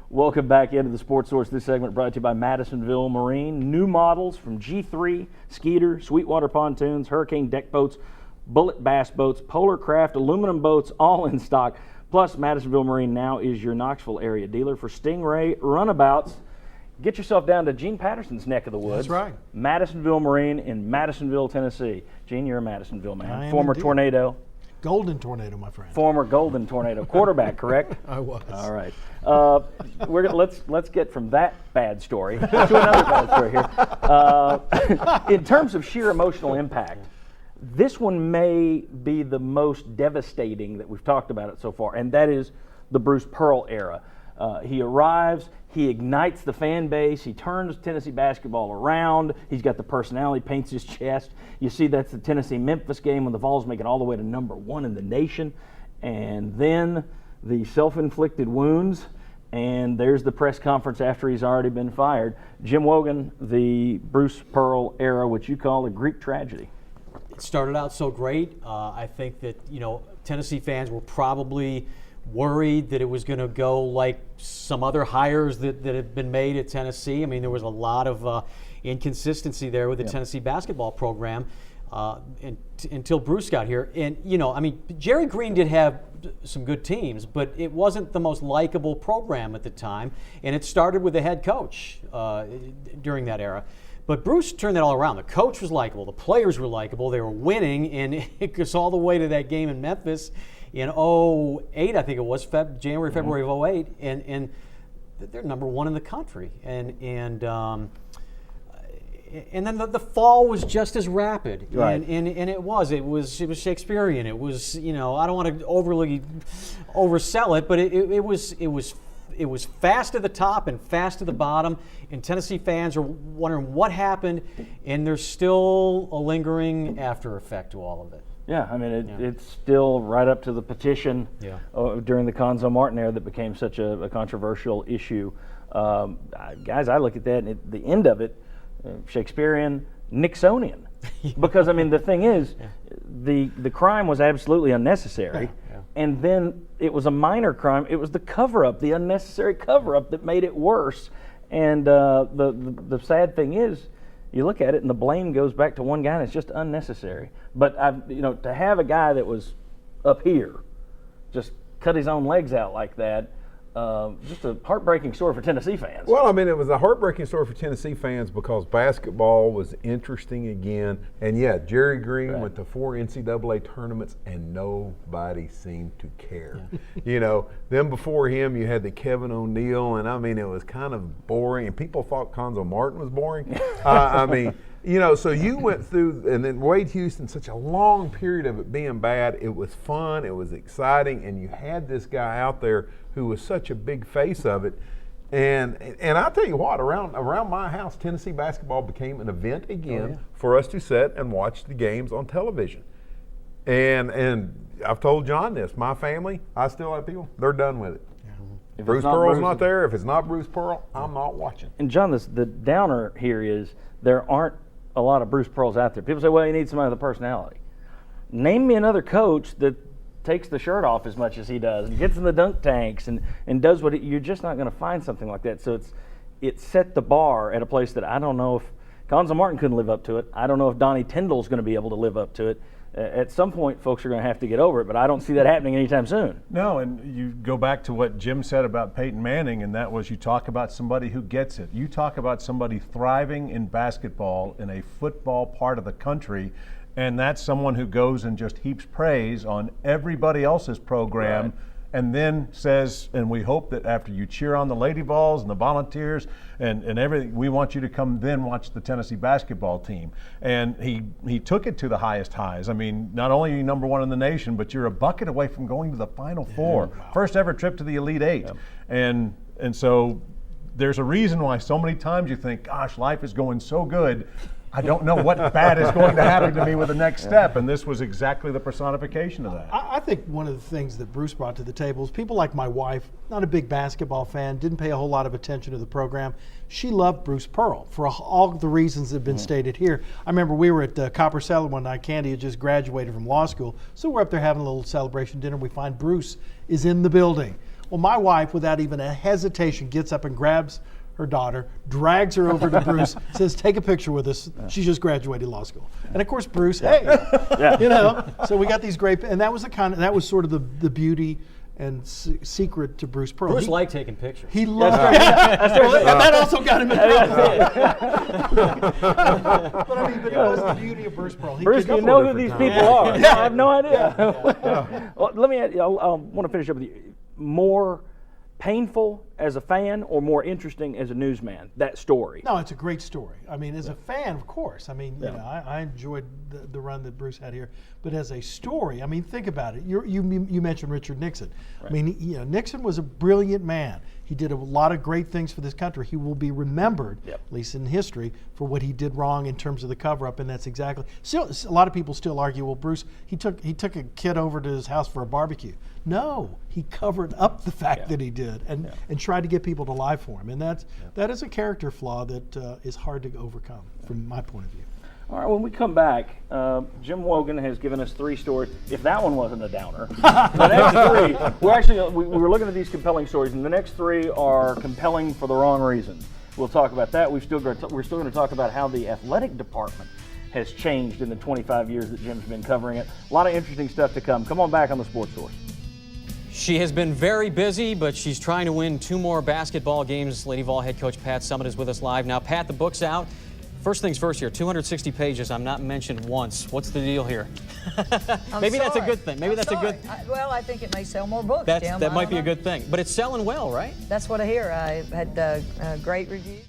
Welcome back into the Sports Source. This segment brought to you by Madisonville Marine. New models from G3, Skeeter, Sweetwater pontoons, Hurricane deck boats, Bullet bass boats, Polar Craft, aluminum boats, all in stock. Plus, Madisonville Marine now is your Knoxville area dealer for Stingray runabouts. Get yourself down to Gene Patterson's neck of the woods. That's right. Madisonville Marine in Madisonville, Tennessee. Gene, you're a Madisonville man. I am Former indeed. Tornado. Golden Tornado, my friend. Former Golden Tornado quarterback, correct? I was. All right. Let's get from that bad story to another bad story here. In terms of sheer emotional impact, this one may be the most devastating that we've talked about it so far, and that is the Bruce Pearl era. He arrives, he ignites the fan base, he turns Tennessee basketball around, he's got the personality, paints his chest. You see that's the Tennessee-Memphis game when the Vols make it all the way to #1 in the nation. And then the self-inflicted wounds, and there's the press conference after he's already been fired. Jim Wogan, the Bruce Pearl era, which you call a Greek tragedy. It started out so great. I think that, Tennessee fans were probably worried that it was going to go like some other hires that have been made at Tennessee. I mean, there was a lot of inconsistency there with the Tennessee basketball program until Bruce got here. And, Jerry Green did have some good teams, but it wasn't the most likable program at the time. And it started with the head coach during that era. But Bruce turned that all around. The coach was likable. The players were likable. They were winning. And it goes all the way to that game in Memphis in 08, I think it was, January, February of 08. And they're #1 in the country. And then the fall was just as rapid. Right. And it was Shakespearean. It was, I don't want to overly oversell it, but it was fast at the top and fast at the bottom, and Tennessee fans are wondering what happened, and there's still a lingering after effect to all of it. Yeah, I mean, it's still right up to the petition during the Conzo Martin era that became such a controversial issue. Guys, I look at that, and at the end of it, Shakespearean, Nixonian. Because, I mean, the thing is, the crime was absolutely unnecessary. And then it was a minor crime. It was the cover-up, the unnecessary cover-up that made it worse. And the sad thing is, you look at it and the blame goes back to one guy, and it's just unnecessary. But to have a guy that was up here just cut his own legs out like that, just a heartbreaking story for Tennessee fans. Well, I mean, it was a heartbreaking story for Tennessee fans because basketball was interesting again. And yeah, Jerry Green went to 4 NCAA tournaments and nobody seemed to care. Then before him, you had the Kevin O'Neal, and I mean, it was kind of boring. And people thought Conzo Martin was boring. So you went through, and then Wade Houston, such a long period of it being bad. It was fun, it was exciting, and you had this guy out there who was such a big face of it. And I'll tell you what, around my house, Tennessee basketball became an event again for us to sit and watch the games on television. And I've told John this, my family, I still have people, they're done with it. If Bruce Pearl's not there, if it's not Bruce Pearl, I'm not watching. And John, the downer here is there aren't a lot of Bruce Pearls out there. People say, well, you need somebody with a personality. Name me another coach that takes the shirt off as much as he does and gets in the dunk tanks and does what you're just not going to find something like that. So it set the bar at a place that I don't know if Conzo Martin couldn't live up to it. I don't know if Donnie Tyndall's going to be able to live up to it. At some point, folks are going to have to get over it, but I don't see that happening anytime soon. No, and you go back to what Jim said about Peyton Manning, and that was you talk about somebody who gets it. You talk about somebody thriving in basketball in a football part of the country, and that's someone who goes and just heaps praise on everybody else's program, and then says, and we hope that after you cheer on the Lady Vols and the Volunteers and everything, we want you to come then watch the Tennessee basketball team. And he took it to the highest highs. I mean, not only are you #1 in the nation, but you're a bucket away from going to the Final Four. Wow. First ever trip to the Elite Eight. And so there's a reason why so many times you think, gosh, life is going so good. I don't know what bad is going to happen to me with the next step, and this was exactly the personification of that. I think one of the things that Bruce brought to the table is people like my wife, not a big basketball fan, didn't pay a whole lot of attention to the program. She loved Bruce Pearl for all the reasons that have been stated here. I remember we were at Copper Cellar one night. Candy had just graduated from law school, so we're up there having a little celebration dinner. We find Bruce is in the building. Well, my wife, without even a hesitation, gets up and grabs her daughter, drags her over to Bruce, says, "Take a picture with us." She just graduated law school, and of course, Bruce, hey, you know. So we got these great, and that was that was sort of the beauty and secret to Bruce Pearl. Bruce liked taking pictures. He loved that also got him in trouble. But I mean, but it was the beauty of Bruce Pearl. Bruce, do you know who these people are? No, I have no idea. Well, let me. I want to finish up with you. More painful as a fan or more interesting as a newsman, that story? No, it's a great story. I mean, as a fan, of course. I mean, you know, I enjoyed the run that Bruce had here. But as a story, I mean, think about it. You mentioned Richard Nixon. Right. I mean, you know, Nixon was a brilliant man. He did a lot of great things for this country. He will be remembered, at least in history, for what he did wrong in terms of the cover-up, and that's exactly. Still, a lot of people still argue, well, Bruce, he took a kid over to his house for a barbecue. No, he covered up the fact that he did, and tried to get people to lie for him, and that is a character flaw that is hard to overcome, from my point of view. All right, when we come back, Jim Wogan has given us 3 stories. If that one wasn't a downer, the next 3, we were looking at these compelling stories, and the next 3 are compelling for the wrong reasons. We'll talk about that. We're still going to talk about how the athletic department has changed in the 25 years that Jim's been covering it. A lot of interesting stuff to come. Come on back on the Sports Source. She has been very busy, but she's trying to win 2 more basketball games. Lady Vol head coach Pat Summitt is with us live now. Pat, the book's out. First things first here, 260 pages. I'm not mentioned once. What's the deal here? Maybe that's a good thing. Maybe that's a good. Well, I think it may sell more books, Jim. That might be a good thing. But it's selling well, right? That's what I hear. I had great reviews.